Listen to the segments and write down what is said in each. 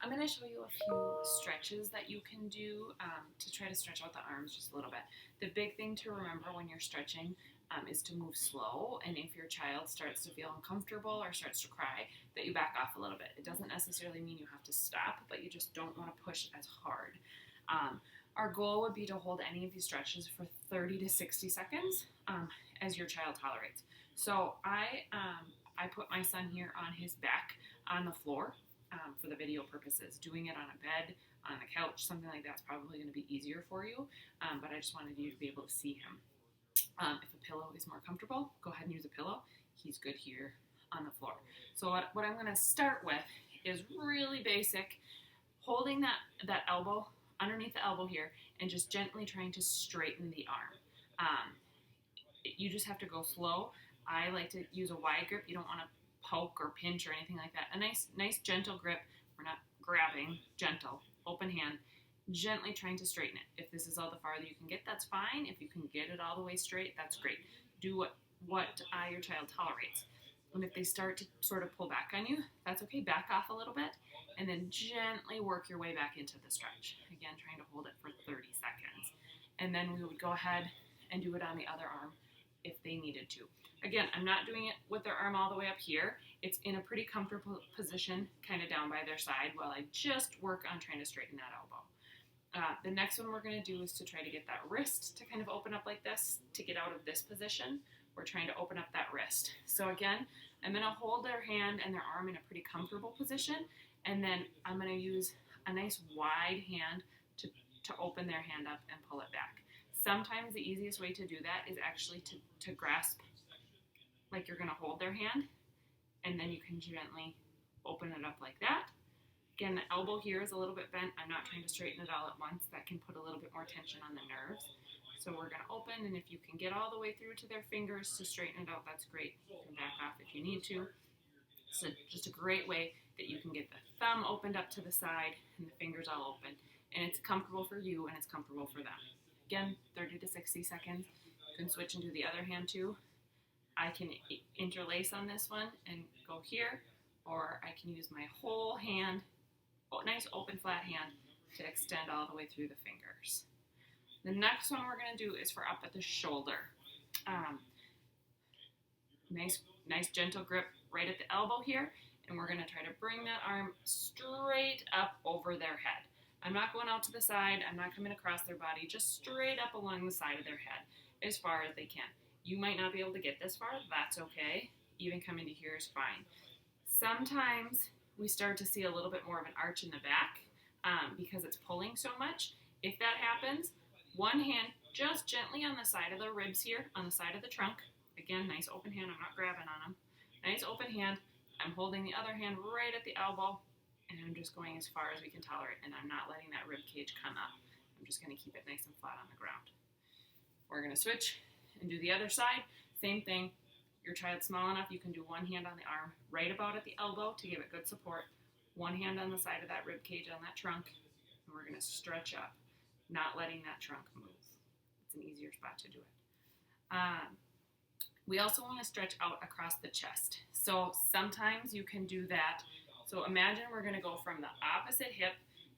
I'm going to show you a few stretches that you can do to try to stretch out the arms just a little bit. The big thing to remember when you're stretching is to move slow, and if your child starts to feel uncomfortable or starts to cry, that you back off a little bit. It doesn't necessarily mean you have to stop, but you just don't want to push as hard. Our goal would be to hold any of these stretches for 30 to 60 seconds as your child tolerates. So I put my son here on his back on the floor for the video purposes. Doing it on a bed, on a couch, something like that's probably going to be easier for you, but I just wanted you to be able to see him. If a pillow is more comfortable, go ahead and use a pillow. He's good here on the floor. So what I'm going to start with is really basic, holding that elbow underneath the elbow here and just gently trying to straighten the arm. You just have to go slow. I like to use a wide grip. You don't want to poke or pinch or anything like that. A nice gentle grip. We're not grabbing, gentle, open hand, gently trying to straighten it. If this is all the farther you can get, that's fine. If you can get it all the way straight, that's great. Do what your child tolerates. And if they start to sort of pull back on you, that's okay. Back off a little bit and then gently work your way back into the stretch. Again, trying to hold it for 30 seconds. And then we would go ahead and do it on the other arm if they needed to. Again, I'm not doing it with their arm all the way up here. It's in a pretty comfortable position, kind of down by their side, while I just work on trying to straighten that elbow. The next one we're going to do is to try to get that wrist to kind of open up like this, to get out of this position. We're trying to open up that wrist. So again, I'm going to hold their hand and their arm in a pretty comfortable position, and then I'm going to use a nice wide hand to open their hand up and pull it back. Sometimes the easiest way to do that is actually to grasp like you're going to hold their hand, and then you can gently open it up like that. Again, the elbow here is a little bit bent. I'm not trying to straighten it all at once. That can put a little bit more tension on the nerves. So we're going to open, and if you can get all the way through to their fingers to straighten it out, that's great. You can back off if you need to. So just a great way that you can get the thumb opened up to the side and the fingers all open. And it's comfortable for you and it's comfortable for them. Again, 30 to 60 seconds. You can switch into the other hand too. I can interlace on this one and go here, or I can use my whole hand, nice open flat hand, to extend all the way through the fingers. The next one we're going to do is for up at the shoulder. Nice gentle grip right at the elbow here, and we're going to try to bring that arm straight up over their head. I'm not going out to the side, I'm not coming across their body, just straight up along the side of their head as far as they can. You might not be able to get this far, that's okay. Even coming to here is fine. Sometimes we start to see a little bit more of an arch in the back because it's pulling so much. If that happens, one hand just gently on the side of the ribs here, on the side of the trunk. Again, nice open hand, I'm not grabbing on them. Nice open hand. I'm holding the other hand right at the elbow, and I'm just going as far as we can tolerate, and I'm not letting that rib cage come up. I'm just going to keep it nice and flat on the ground. We're going to switch and do the other side. Same thing. Your child's small enough, you can do one hand on the arm right about at the elbow to give it good support. One hand on the side of that rib cage on that trunk, and we're going to stretch up, not letting that trunk move. It's an easier spot to do it. We also want to stretch out across the chest. So sometimes you can do that. So imagine we're going to go from the opposite hip,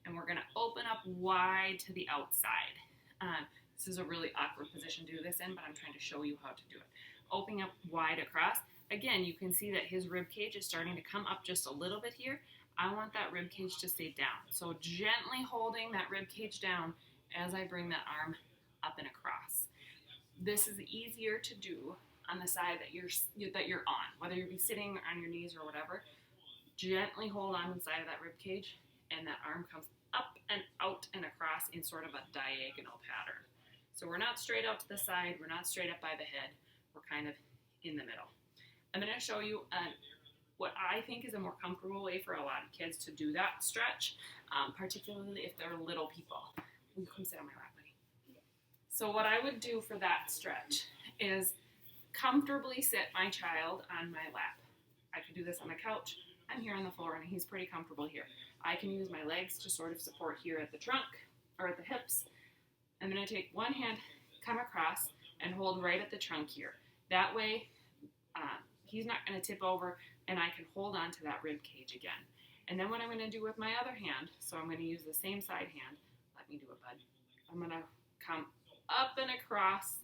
and we're going to open up wide to the outside. This is a really awkward position to do this in, but I'm trying to show you how to do it. Opening up wide across. Again, you can see that his rib cage is starting to come up just a little bit here. I want that rib cage to stay down. So gently holding that rib cage down as I bring that arm up and across. This is easier to do on the side that you're on, whether you're sitting on your knees or whatever. Gently hold on to the side of that rib cage, and that arm comes up and out and across in sort of a diagonal pattern. So we're not straight out to the side, we're not straight up by the head, we're kind of in the middle. I'm going to show you what I think is a more comfortable way for a lot of kids to do that stretch, particularly if they're little people. You come sit on my lap, buddy. So what I would do for that stretch is comfortably sit my child on my lap. I could do this on the couch. I'm here on the floor and he's pretty comfortable here. I can use my legs to sort of support here at the trunk or at the hips. I'm going to take one hand, come across, and hold right at the trunk here. That way, he's not going to tip over, and I can hold on to that rib cage again. And then what I'm going to do with my other hand, so I'm going to use the same side hand. Let me do it, bud. I'm going to come up and across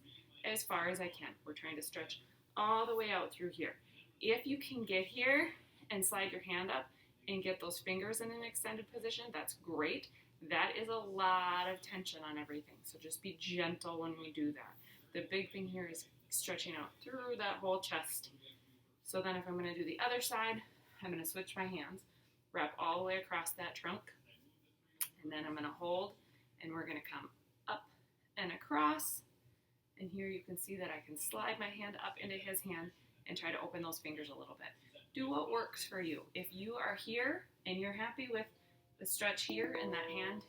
as far as I can. We're trying to stretch all the way out through here. If you can get here and slide your hand up and get those fingers in an extended position, that's great. That is a lot of tension on everything, so just be gentle when we do that. The big thing here is stretching out through that whole chest. So then if I'm going to do the other side, I'm going to switch my hands, wrap all the way across that trunk, and then I'm going to hold, and we're going to come up and across. And here you can see that I can slide my hand up into his hand and try to open those fingers a little bit. Do what works for you. If you are here and you're happy with the stretch here and that hand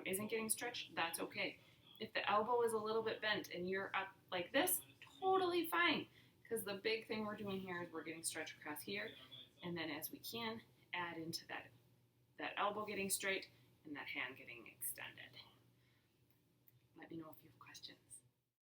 isn't getting stretched, that's okay. If the elbow is a little bit bent and you're up like this, totally fine. Because the big thing we're doing here is we're getting stretch across here, and then as we can, add into that elbow getting straight and that hand getting extended. Let me know if you have questions.